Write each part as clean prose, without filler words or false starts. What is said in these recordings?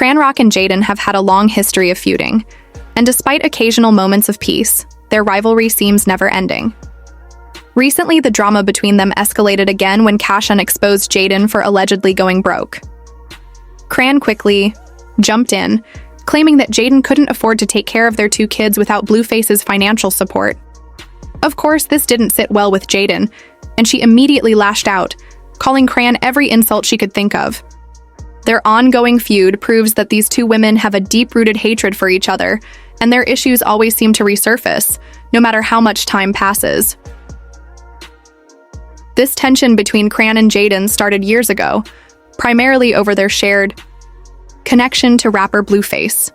Chrisean Rock and Jaidyn have had a long history of feuding, and despite occasional moments of peace, their rivalry seems never-ending. Recently, the drama between them escalated again when Chrisean exposed Jaidyn for allegedly going broke. Chrisean quickly jumped in, claiming that Jaidyn couldn't afford to take care of their two kids without Blueface's financial support. Of course, this didn't sit well with Jaidyn, and she immediately lashed out, calling Chrisean every insult she could think of. Their ongoing feud proves that these two women have a deep-rooted hatred for each other, and their issues always seem to resurface, no matter how much time passes. This tension between Chrisean and Jaidyn started years ago, primarily over their shared connection to rapper Blueface.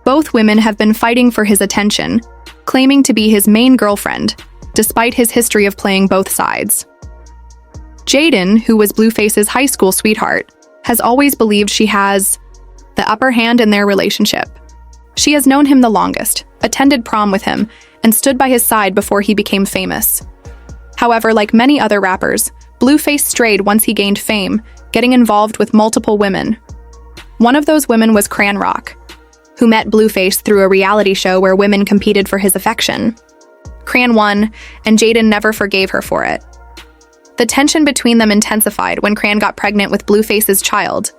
Both women have been fighting for his attention, claiming to be his main girlfriend, despite his history of playing both sides. Jaidyn, who was Blueface's high school sweetheart, has always believed she has the upper hand in their relationship. She has known him the longest, attended prom with him, and stood by his side before he became famous. However, like many other rappers, Blueface strayed once he gained fame, getting involved with multiple women. One of those women was Chrisean Rock, who met Blueface through a reality show where women competed for his affection. Chrisean won, and Jaidyn never forgave her for it. The tension between them intensified when Chrisean got pregnant with Blueface's child.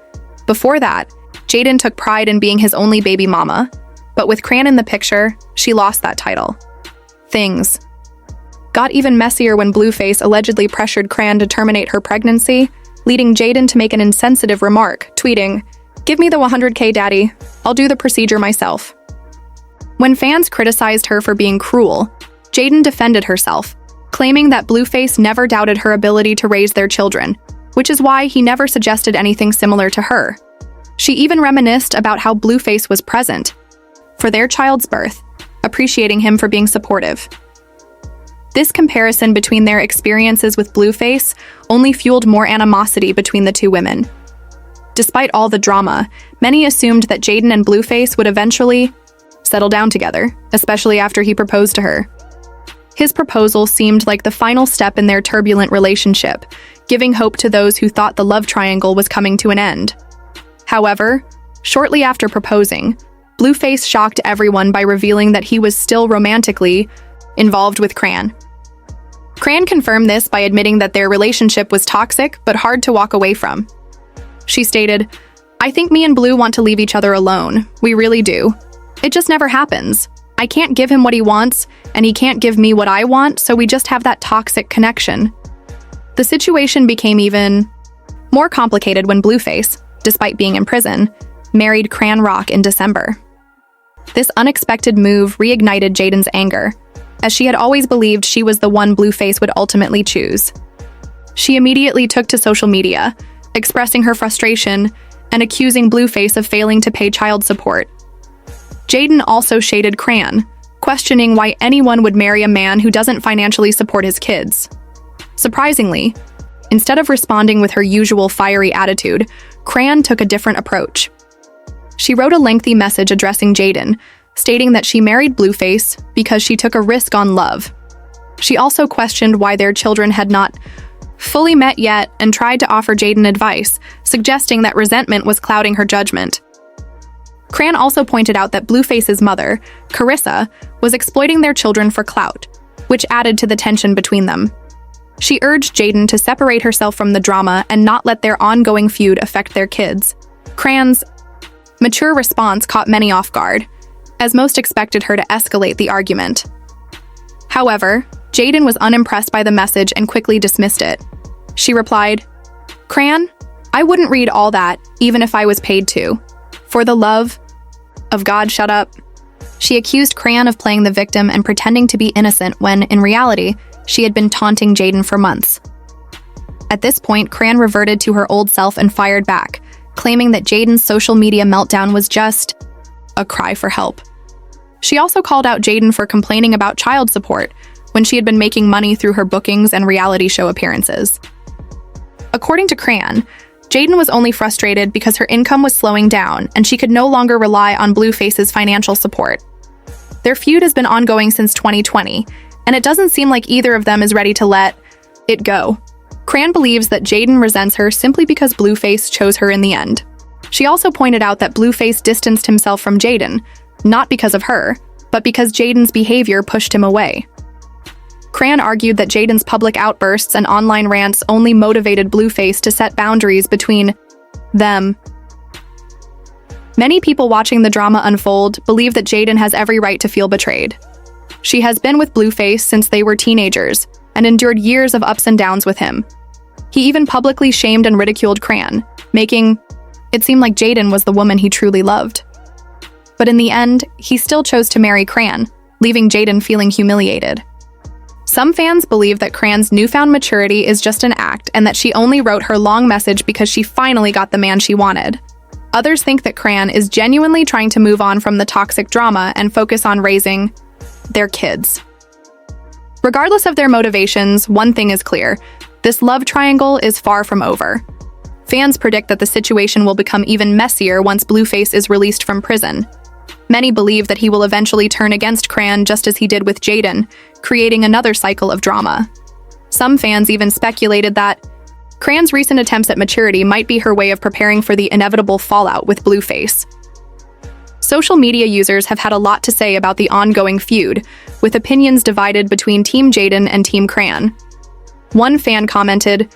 Before that, Jaidyn took pride in being his only baby mama, but with Chrisean in the picture, she lost that title. Things got even messier when Blueface allegedly pressured Chrisean to terminate her pregnancy, leading Jaidyn to make an insensitive remark, tweeting, "Give me the 100K daddy, I'll do the procedure myself." When fans criticized her for being cruel, Jaidyn defended herself, claiming that Blueface never doubted her ability to raise their children, which is why he never suggested anything similar to her. She even reminisced about how Blueface was present for their child's birth, appreciating him for being supportive. This comparison between their experiences with Blueface only fueled more animosity between the two women. Despite all the drama, many assumed that Jaidyn and Blueface would eventually settle down together, especially after he proposed to her. His proposal seemed like the final step in their turbulent relationship, giving hope to those who thought the love triangle was coming to an end. However, shortly after proposing, Blueface shocked everyone by revealing that he was still romantically involved with Chrisean. Chrisean confirmed this by admitting that their relationship was toxic but hard to walk away from. She stated, "I think me and Blue want to leave each other alone. We really do. It just never happens. I can't give him what he wants, and he can't give me what I want, so we just have that toxic connection." The situation became even more complicated when Blueface, despite being in prison, married Chrisean Rock in December. This unexpected move reignited Jaidyn's anger, as she had always believed she was the one Blueface would ultimately choose. She immediately took to social media, expressing her frustration and accusing Blueface of failing to pay child support. Jaidyn also shaded Chrisean, questioning why anyone would marry a man who doesn't financially support his kids. Surprisingly, instead of responding with her usual fiery attitude, Chrisean took a different approach. She wrote a lengthy message addressing Jaidyn, stating that she married Blueface because she took a risk on love. She also questioned why their children had not fully met yet and tried to offer Jaidyn advice, suggesting that resentment was clouding her judgment. Chrisean also pointed out that Blueface's mother, Carissa, was exploiting their children for clout, which added to the tension between them. She urged Jaidyn to separate herself from the drama and not let their ongoing feud affect their kids. Chrisean's mature response caught many off guard, as most expected her to escalate the argument. However, Jaidyn was unimpressed by the message and quickly dismissed it. She replied, "Chrisean, I wouldn't read all that, even if I was paid to. For the love of God, shut up." She accused Chrisean of playing the victim and pretending to be innocent when, in reality, she had been taunting Jaidyn for months. At this point, Chrisean reverted to her old self and fired back, claiming that Jaidyn's social media meltdown was just a cry for help. She also called out Jaidyn for complaining about child support when she had been making money through her bookings and reality show appearances. According to Chrisean, Jaidyn was only frustrated because her income was slowing down and she could no longer rely on Blueface's financial support. Their feud has been ongoing since 2020, and it doesn't seem like either of them is ready to let it go. Chrisean believes that Jaidyn resents her simply because Blueface chose her in the end. She also pointed out that Blueface distanced himself from Jaidyn, not because of her, but because Jaidyn's behavior pushed him away. Chrisean argued that Jaidyn's public outbursts and online rants only motivated Blueface to set boundaries between them. Many people watching the drama unfold believe that Jaidyn has every right to feel betrayed. She has been with Blueface since they were teenagers and endured years of ups and downs with him. He even publicly shamed and ridiculed Chrisean, making it seem like Jaidyn was the woman he truly loved. But in the end, he still chose to marry Chrisean, leaving Jaidyn feeling humiliated. Some fans believe that Chrisean's newfound maturity is just an act and that she only wrote her long message because she finally got the man she wanted. Others think that Chrisean is genuinely trying to move on from the toxic drama and focus on raising their kids. Regardless of their motivations, one thing is clear: this love triangle is far from over. Fans predict that the situation will become even messier once Blueface is released from prison. Many believe that he will eventually turn against Chrisean just as he did with Jaidyn, creating another cycle of drama. Some fans even speculated that Chrisean's recent attempts at maturity might be her way of preparing for the inevitable fallout with Blueface. Social media users have had a lot to say about the ongoing feud, with opinions divided between Team Jaidyn and Team Chrisean. One fan commented,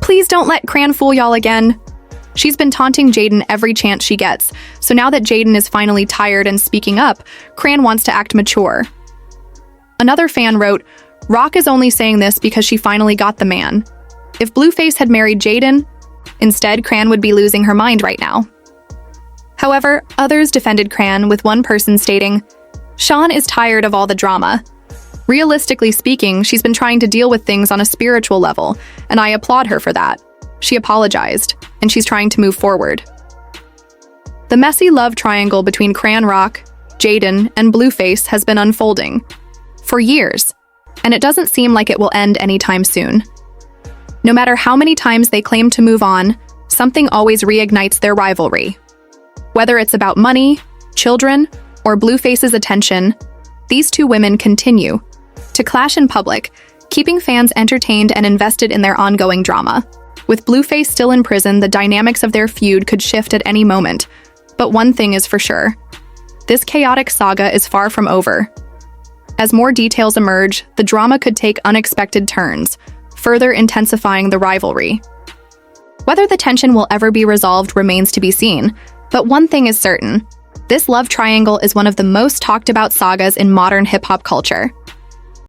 "Please don't let Chrisean fool y'all again. She's been taunting Jaidyn every chance she gets, so now that Jaidyn is finally tired and speaking up, Chrisean wants to act mature." Another fan wrote, "Rock is only saying this because she finally got the man. If Blueface had married Jaidyn, instead Chrisean would be losing her mind right now." However, others defended Chrisean, with one person stating, "Sean is tired of all the drama. Realistically speaking, she's been trying to deal with things on a spiritual level, and I applaud her for that. She apologized, and she's trying to move forward." The messy love triangle between Chrisean Rock, Jaidyn, and Blueface has been unfolding for years, and it doesn't seem like it will end anytime soon. No matter how many times they claim to move on, something always reignites their rivalry. Whether it's about money, children, or Blueface's attention, these two women continue to clash in public, keeping fans entertained and invested in their ongoing drama. With Blueface still in prison, the dynamics of their feud could shift at any moment. But one thing is for sure: this chaotic saga is far from over. As more details emerge, the drama could take unexpected turns, further intensifying the rivalry. Whether the tension will ever be resolved remains to be seen, but one thing is certain: this love triangle is one of the most talked about sagas in modern hip-hop culture.